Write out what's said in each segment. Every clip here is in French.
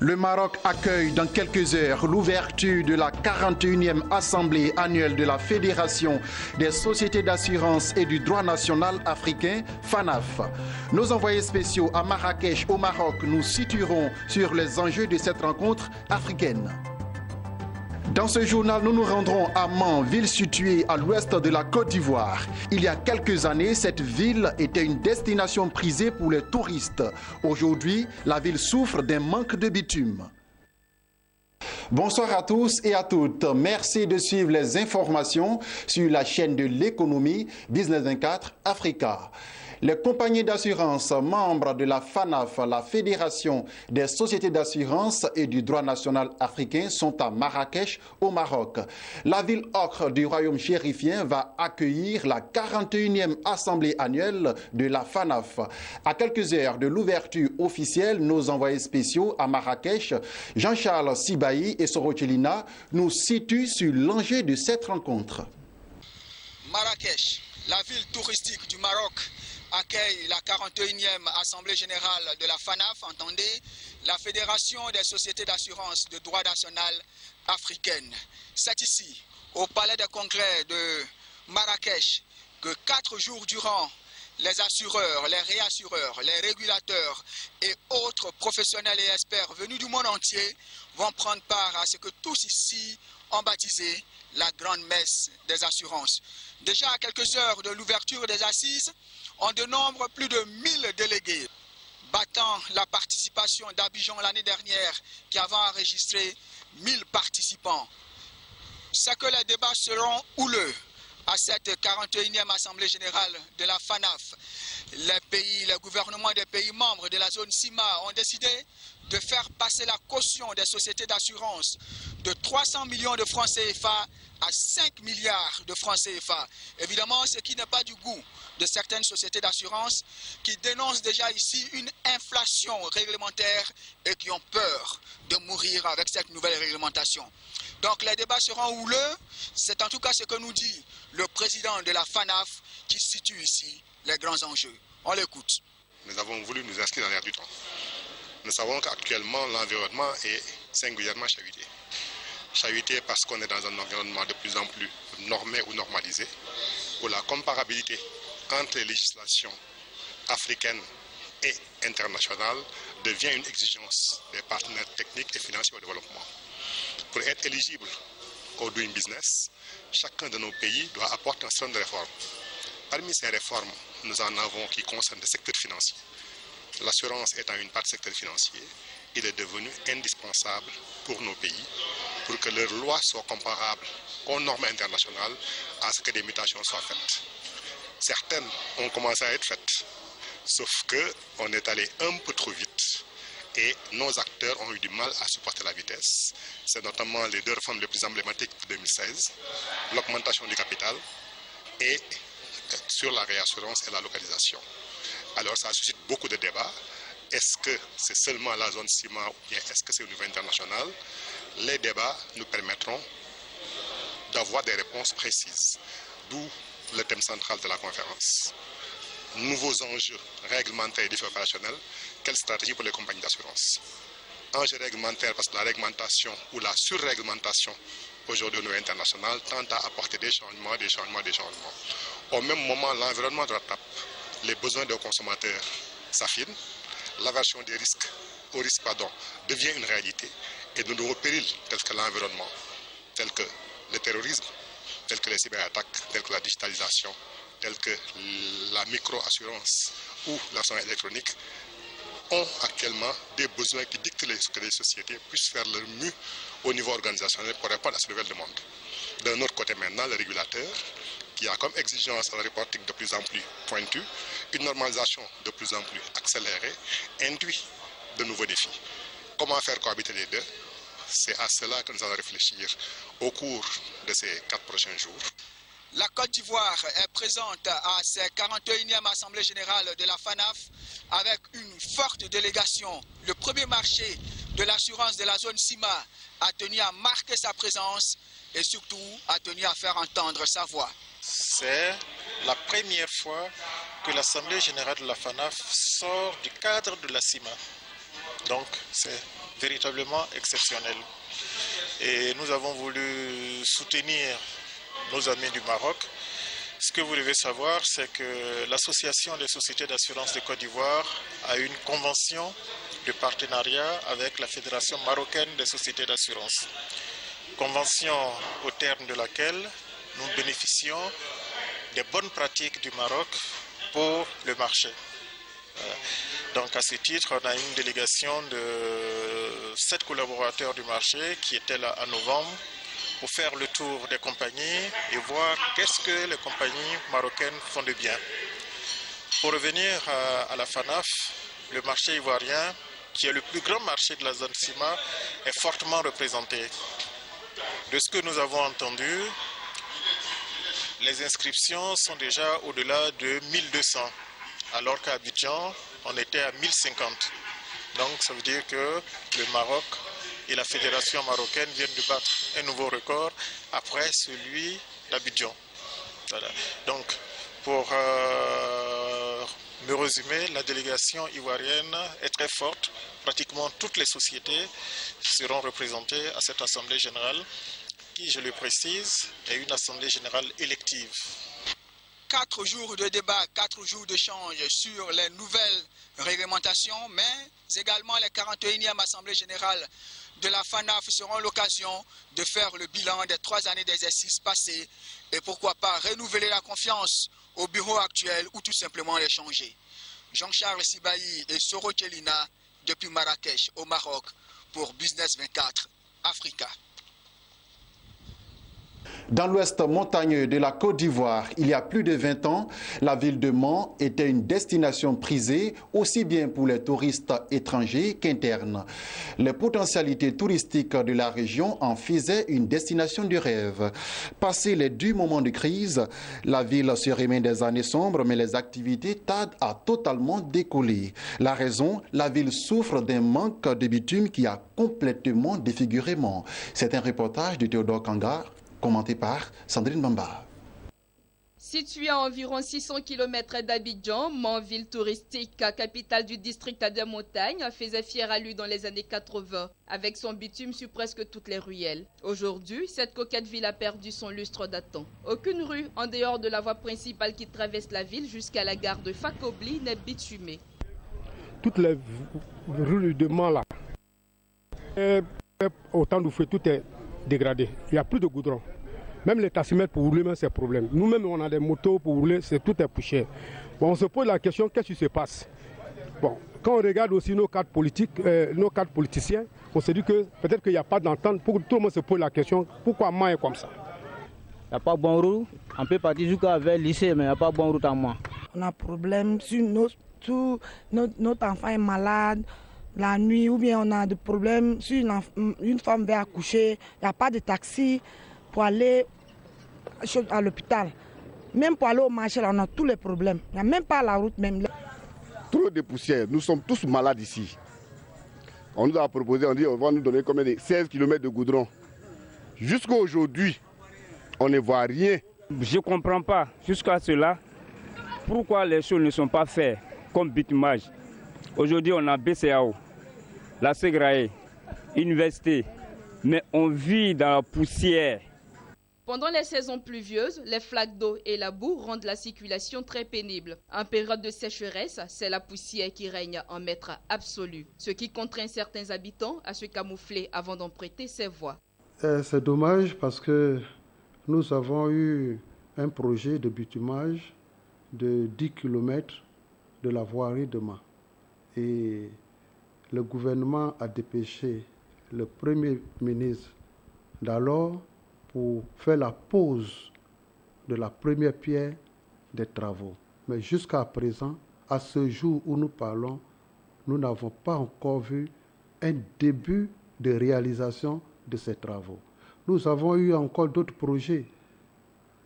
Le Maroc accueille dans quelques heures l'ouverture de la 41e Assemblée annuelle de la Fédération des sociétés d'assurance et du droit national africain, FANAF. Nos envoyés spéciaux à Marrakech, au Maroc, nous situeront sur les enjeux de cette rencontre africaine. Dans ce journal, nous nous rendrons à Mans, ville située à l'ouest de la Côte d'Ivoire. Il y a quelques années, cette ville était une destination prisée pour les touristes. Aujourd'hui, la ville souffre d'un manque de bitume. Bonsoir à tous et à toutes. Merci de suivre les informations sur la chaîne de l'économie Business 24 Africa. Les compagnies d'assurance membres de la FANAF, la Fédération des sociétés d'assurance et du droit national africain, sont à Marrakech, au Maroc. La ville ocre du royaume chérifien va accueillir la 41e Assemblée annuelle de la FANAF. À quelques heures de l'ouverture officielle, nos envoyés spéciaux à Marrakech, Jean-Charles Sibahi et Sorochelina, nous situent sur l'enjeu de cette rencontre. Marrakech, la ville touristique du Maroc, accueille la 41e Assemblée générale de la FANAF, entendez, la Fédération des sociétés d'assurance de droit national africaine. C'est ici, au palais des congrès de Marrakech, que 4 jours durant, les assureurs, les réassureurs, les régulateurs et autres professionnels et experts venus du monde entier vont prendre part à ce que tous ici ont baptisé la grande messe des assurances. Déjà à quelques heures de l'ouverture des assises, on dénombre plus de 1000 délégués, battant la participation d'Abidjan l'année dernière qui avait enregistré 1000 participants. C'est que les débats seront houleux à cette 41e Assemblée générale de la FANAF. Les gouvernements des pays membres de la zone CIMA ont décidé de faire passer la caution des sociétés d'assurance de 300 millions de francs CFA à 5 milliards de francs CFA. Évidemment, ce qui n'est pas du goût de certaines sociétés d'assurance qui dénoncent déjà ici une inflation réglementaire et qui ont peur de mourir avec cette nouvelle réglementation. Donc les débats seront houleux, c'est en tout cas ce que nous dit le président de la FANAF qui situe ici les grands enjeux. On l'écoute. Nous avons voulu nous inscrire dans l'air du temps. Nous savons qu'actuellement l'environnement est singulièrement chahuté. Chahuté parce qu'on est dans un environnement de plus en plus normé ou normalisé, où la comparabilité entre les législations africaines et internationales devient une exigence des partenaires techniques et financiers au développement. Pour être éligible au Doing Business, chacun de nos pays doit apporter un certain nombre de réformes. Parmi ces réformes, nous en avons qui concernent le secteur financier. L'assurance étant une part du secteur financier, il est devenu indispensable pour nos pays pour que leurs lois soient comparables aux normes internationales à ce que des mutations soient faites. Certaines ont commencé à être faites, sauf qu'on est allé un peu trop vite et nos acteurs ont eu du mal à supporter la vitesse. C'est notamment les 2 réformes les plus emblématiques de 2016, l'augmentation du capital et sur la réassurance et la localisation. Alors ça suscite beaucoup de débats. Est-ce que c'est seulement la zone CIMA ou bien est-ce que c'est au niveau international? Les débats nous permettront d'avoir des réponses précises, d'où le thème central de la conférence. Nouveaux enjeux réglementaires et défis opérationnels, quelle stratégie pour les compagnies d'assurance? Enjeux réglementaires parce que la réglementation ou la surréglementation aujourd'hui au niveau international tend à apporter des changements. Au même moment, l'environnement de rattrape, les besoins des consommateurs s'affinent, l'aversion des risques au risque devient une réalité et de nouveaux périls tels que l'environnement, tels que le terrorisme, tels que les cyberattaques, tels que la digitalisation, tels que la micro-assurance ou l'assurance électronique ont actuellement des besoins qui dictent que les sociétés puissent faire leur mieux au niveau organisationnel pour répondre à ce nouvel demande. D'un autre côté maintenant, le régulateur, qui a comme exigence un reporting de plus en plus pointu, une normalisation de plus en plus accélérée, induit de nouveaux défis. Comment faire cohabiter les deux? C'est à cela que nous allons réfléchir au cours de ces 4 prochains jours. La Côte d'Ivoire est présente à cette 41e Assemblée générale de la FANAF avec une forte délégation. Le premier marché de l'assurance de la zone CIMA a tenu à marquer sa présence et surtout a tenu à faire entendre sa voix. C'est la première fois que l'Assemblée générale de la FANAF sort du cadre de la CIMA Donc c'est véritablement exceptionnel. Et nous avons voulu soutenir nos amis du Maroc. Ce que vous devez savoir, c'est que l'Association des sociétés d'assurance de Côte d'Ivoire a une convention de partenariat avec la Fédération marocaine des sociétés d'assurance. Convention au terme de laquelle nous bénéficions des bonnes pratiques du Maroc pour le marché. Donc à ce titre, on a une délégation de 7 collaborateurs du marché qui étaient là en novembre pour faire le tour des compagnies et voir qu'est-ce que les compagnies marocaines font de bien. Pour revenir à la FANAF, le marché ivoirien, qui est le plus grand marché de la zone CIMA, est fortement représenté. De ce que nous avons entendu, les inscriptions sont déjà au-delà de 1200, alors qu'à Abidjan, on était à 1050. Donc ça veut dire que le Maroc et la fédération marocaine viennent de battre un nouveau record après celui d'Abidjan. Voilà. Donc pour me résumer, la délégation ivoirienne est très forte. Pratiquement toutes les sociétés seront représentées à cette assemblée générale qui, je le précise, est une assemblée générale élective. 4 jours de débat, 4 jours d'échange sur les nouvelles réglementations, mais également les 41e Assemblées générales de la FANAF seront l'occasion de faire le bilan des 3 années d'exercice passés et pourquoi pas renouveler la confiance au bureau actuel ou tout simplement les changer. Jean-Charles Sibahi et Soro Chelina depuis Marrakech au Maroc pour Business 24 Africa. Dans l'ouest montagneux de la Côte d'Ivoire, il y a plus de 20 ans, la ville de Mans était une destination prisée aussi bien pour les touristes étrangers qu'internes. Les potentialités touristiques de la région en faisaient une destination du rêve. Passé les durs moments de crise, la ville se remet des années sombres, mais les activités tardent à totalement décoller. La raison, la ville souffre d'un manque de bitume qui a complètement défiguré Mans. C'est un reportage de Théodore Kangar, commenté par Sandrine Bamba. Situé à environ 600 km d'Abidjan, Mans, ville touristique, capitale du district des montagnes, faisait fier à lui dans les années 80, avec son bitume sur presque toutes les ruelles. Aujourd'hui, cette coquette ville a perdu son lustre datant. Aucune rue, en dehors de la voie principale qui traverse la ville jusqu'à la gare de Fakobli, n'est bitumée. Toutes les rues de Mans là, au temps du feu, tout est dégradé. Il n'y a plus de goudron. Même les taximètres pour rouler, c'est un problème. Nous-mêmes, on a des motos pour rouler, tout est poussé. Bon, on se pose la question, qu'est-ce qui se passe? Bon, quand on regarde aussi nos cadres politiques, nos cadres politiciens, on se dit que peut-être qu'il n'y a pas d'entente. Tout le monde se pose la question, pourquoi Mans est comme ça? Il n'y a pas de bonne route. On peut partir jusqu'à vers le lycée, mais il n'y a pas de bonne route à Mans. On a un problème, notre enfant est malade. La nuit, ou bien on a des problèmes, si une femme veut accoucher, il n'y a pas de taxi pour aller à l'hôpital. Même pour aller au marché, là, on a tous les problèmes. Il n'y a même pas la route. Même. Trop de poussière, nous sommes tous malades ici. On nous a proposé, on dit on va nous donner combien de 16 km de goudron. Jusqu'à aujourd'hui, on ne voit rien. Je ne comprends pas jusqu'à cela pourquoi les choses ne sont pas faites comme bitumage. Aujourd'hui, on a BCAO, la Ségraé, Université, mais on vit dans la poussière. Pendant les saisons pluvieuses, les flaques d'eau et la boue rendent la circulation très pénible. En période de sécheresse, c'est la poussière qui règne en maître absolu, ce qui contraint certains habitants à se camoufler avant d'emprunter ces voies. C'est dommage parce que nous avons eu un projet de bitumage de 10 km de la voirie de Mans. Et le gouvernement a dépêché le Premier ministre d'alors pour faire la pose de la première pierre des travaux. Mais jusqu'à présent, à ce jour où nous parlons, nous n'avons pas encore vu un début de réalisation de ces travaux. Nous avons eu encore d'autres projets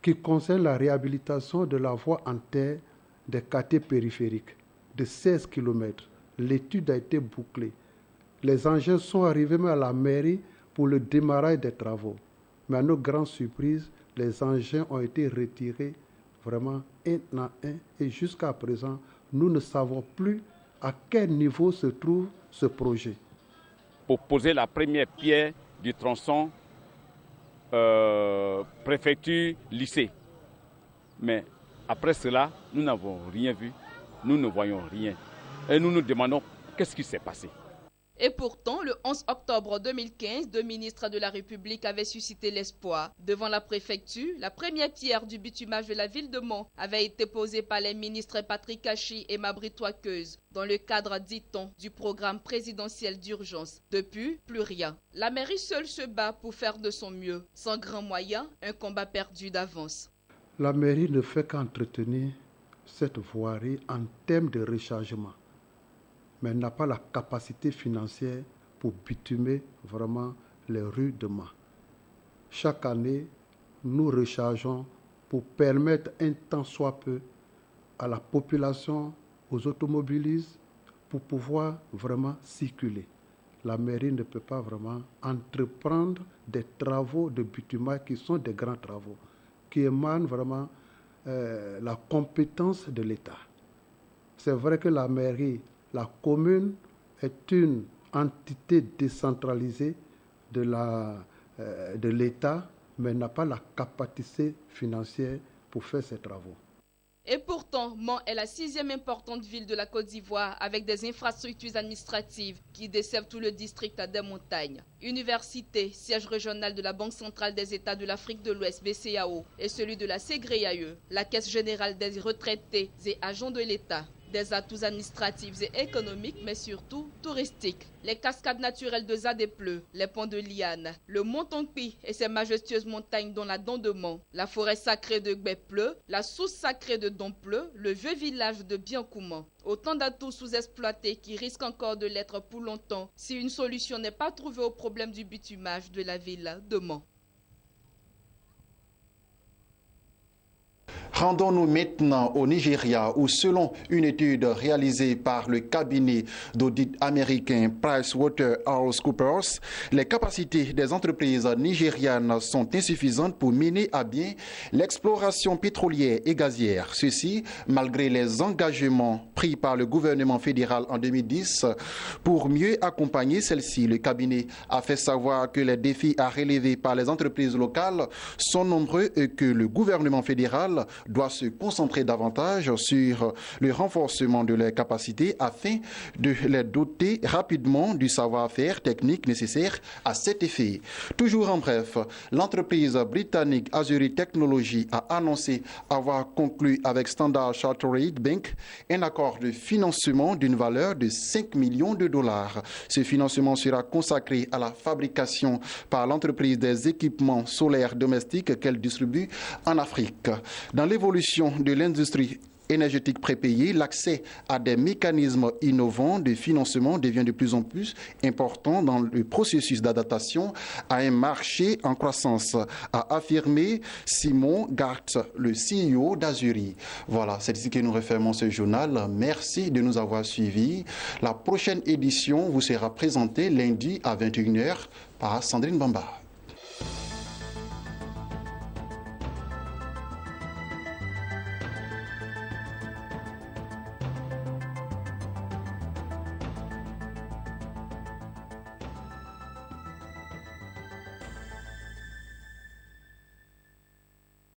qui concernent la réhabilitation de la voie en terre des quartiers périphériques de 16 km. L'étude a été bouclée. Les engins sont arrivés même à la mairie pour le démarrage des travaux. Mais à notre grande surprise, les engins ont été retirés vraiment un à un. Et jusqu'à présent, nous ne savons plus à quel niveau se trouve ce projet. Pour poser la première pierre du tronçon préfecture-lycée. Mais après cela, nous n'avons rien vu, nous ne voyons rien. Et nous nous demandons qu'est-ce qui s'est passé. Et pourtant, le 11 octobre 2015, deux ministres de la République avaient suscité l'espoir. Devant la préfecture, la première pierre du bitumage de la ville de Mont avait été posée par les ministres Patrick Kachi et Mabry Touakeuse dans le cadre, dit-on, du programme présidentiel d'urgence. Depuis, plus rien. La mairie seule se bat pour faire de son mieux. Sans grands moyens, un combat perdu d'avance. La mairie ne fait qu'entretenir cette voirie en termes de rechargement, mais elle n'a pas la capacité financière pour bitumer vraiment les rues de Mans. Chaque année, nous rechargeons pour permettre un tant soit peu à la population, aux automobilistes, pour pouvoir vraiment circuler. La mairie ne peut pas vraiment entreprendre des travaux de bitumage qui sont des grands travaux, qui émanent vraiment la compétence de l'État. C'est vrai que la mairie, la commune est une entité décentralisée de l'État, mais n'a pas la capacité financière pour faire ces travaux. Et pourtant, Mans est la 6e importante ville de la Côte d'Ivoire avec des infrastructures administratives qui desservent tout le district des montagnes. Université, siège régional de la Banque centrale des États de l'Afrique de l'Ouest, BCAO, et celui de la CGRAE, la Caisse générale des retraités et agents de l'État. Des atouts administratifs et économiques, mais surtout touristiques. Les cascades naturelles de Zadepleu, les ponts de Liane, le mont Tonkpi et ses majestueuses montagnes dont la Dent de Mont, la forêt sacrée de Gbepleu, la source sacrée de Dompleu, le vieux village de Biankouman. Autant d'atouts sous-exploités qui risquent encore de l'être pour longtemps si une solution n'est pas trouvée au problème du bitumage de la ville de Mans. Rendons-nous maintenant au Nigeria où, selon une étude réalisée par le cabinet d'audit américain PricewaterhouseCoopers, les capacités des entreprises nigérianes sont insuffisantes pour mener à bien l'exploration pétrolière et gazière. Ceci, malgré les engagements pris par le gouvernement fédéral en 2010 pour mieux accompagner celle-ci. Le cabinet a fait savoir que les défis à relever par les entreprises locales sont nombreux et que le gouvernement fédéral doit se concentrer davantage sur le renforcement de leurs capacités afin de les doter rapidement du savoir-faire technique nécessaire à cet effet. Toujours en bref, l'entreprise britannique Azuri Technology a annoncé avoir conclu avec Standard Chartered Bank un accord de financement d'une valeur de 5 millions de dollars. Ce financement sera consacré à la fabrication par l'entreprise des équipements solaires domestiques qu'elle distribue en Afrique. Dans l'évolution de l'industrie énergétique prépayée, l'accès à des mécanismes innovants de financement devient de plus en plus important dans le processus d'adaptation à un marché en croissance, a affirmé Simon Gart, le CEO d'Azuri. Voilà, c'est ici que nous refermons ce journal. Merci de nous avoir suivis. La prochaine édition vous sera présentée lundi à 21h par Sandrine Bamba.